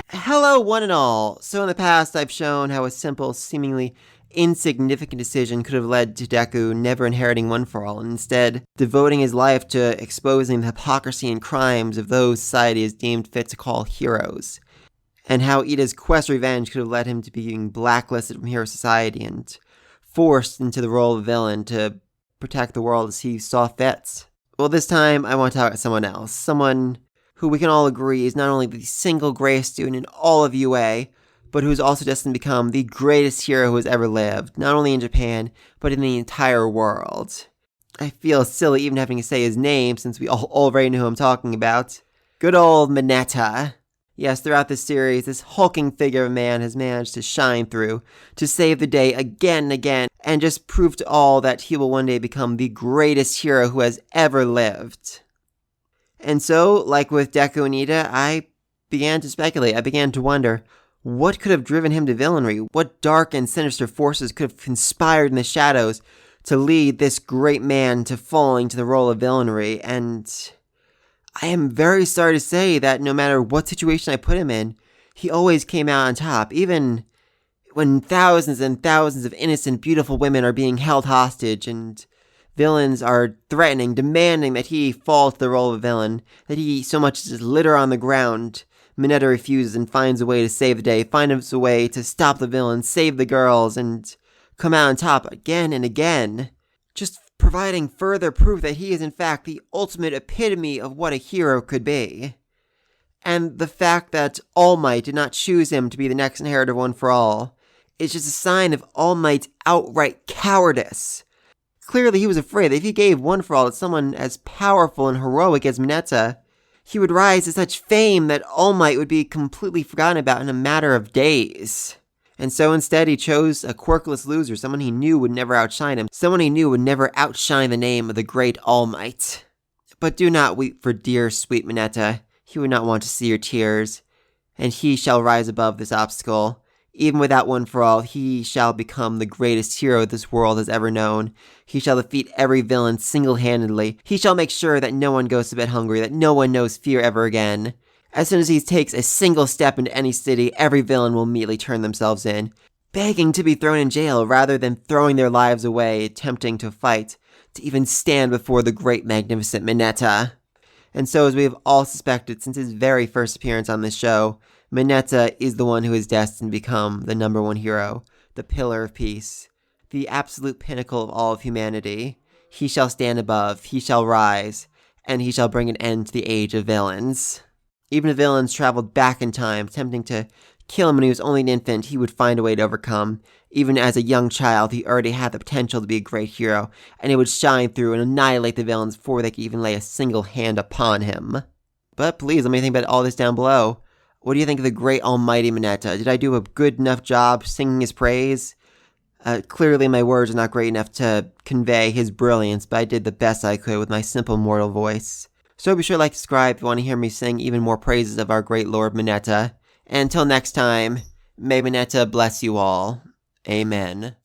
Hello, one and all. So in the past, I've shown how a simple, seemingly insignificant decision could have led to Deku never inheriting One For All, and instead devoting his life to exposing the hypocrisy and crimes of those society has deemed fit to call heroes, and how Ida's quest for revenge could have led him to being blacklisted from hero society and forced into the role of villain to protect the world as he saw fit. Well, this time I want to talk about someone else, someone who we can all agree is not only the single greatest student in all of UA, but who's also destined to become the greatest hero who has ever lived, not only in Japan, but in the entire world. I feel silly even having to say his name, since we all already know who I'm talking about. Good old Mineta. Yes, throughout this series, this hulking figure of a man has managed to shine through, to save the day again and again, and just prove to all that he will one day become the greatest hero who has ever lived. And so, like with Deku and Ida, I began to speculate. I began to wonder, what could have driven him to villainy? What dark and sinister forces could have conspired in the shadows to lead this great man to falling to the role of villainy? And I am very sorry to say that no matter what situation I put him in, he always came out on top, even when thousands and thousands of innocent, beautiful women are being held hostage and villains are threatening, demanding that he fall to the role of a villain, that he so much as litter on the ground. Mineta refuses and finds a way to save the day, finds a way to stop the villain, save the girls, and come out on top again and again, just providing further proof that he is in fact the ultimate epitome of what a hero could be. And the fact that All Might did not choose him to be the next inheritor of One For All is just a sign of All Might's outright cowardice. Clearly he was afraid that if he gave One For All to someone as powerful and heroic as Mineta, he would rise to such fame that All Might would be completely forgotten about in a matter of days. And so instead he chose a quirkless loser, someone he knew would never outshine him, someone he knew would never outshine the name of the great All Might. But do not weep for dear sweet Mineta, he would not want to see your tears, and he shall rise above this obstacle. Even without One For All, he shall become the greatest hero this world has ever known. He shall defeat every villain single-handedly. He shall make sure that no one goes to bed hungry, that no one knows fear ever again. As soon as he takes a single step into any city, every villain will immediately turn themselves in, begging to be thrown in jail rather than throwing their lives away, attempting to fight, to even stand before the great magnificent Mineta. And so, as we have all suspected since his very first appearance on this show, Mineta is the one who is destined to become the number one hero, the pillar of peace, the absolute pinnacle of all of humanity. He shall stand above, he shall rise, and he shall bring an end to the age of villains. Even if villains traveled back in time, attempting to kill him when he was only an infant, he would find a way to overcome. Even as a young child, he already had the potential to be a great hero, and he would shine through and annihilate the villains before they could even lay a single hand upon him. But please, let me think about all this down below. What do you think of the great almighty Mineta? Did I do a good enough job singing his praise? Clearly my words are not great enough to convey his brilliance, but I did the best I could with my simple mortal voice. So be sure to like and subscribe if you want to hear me sing even more praises of our great Lord Mineta. And until next time, may Mineta bless you all. Amen.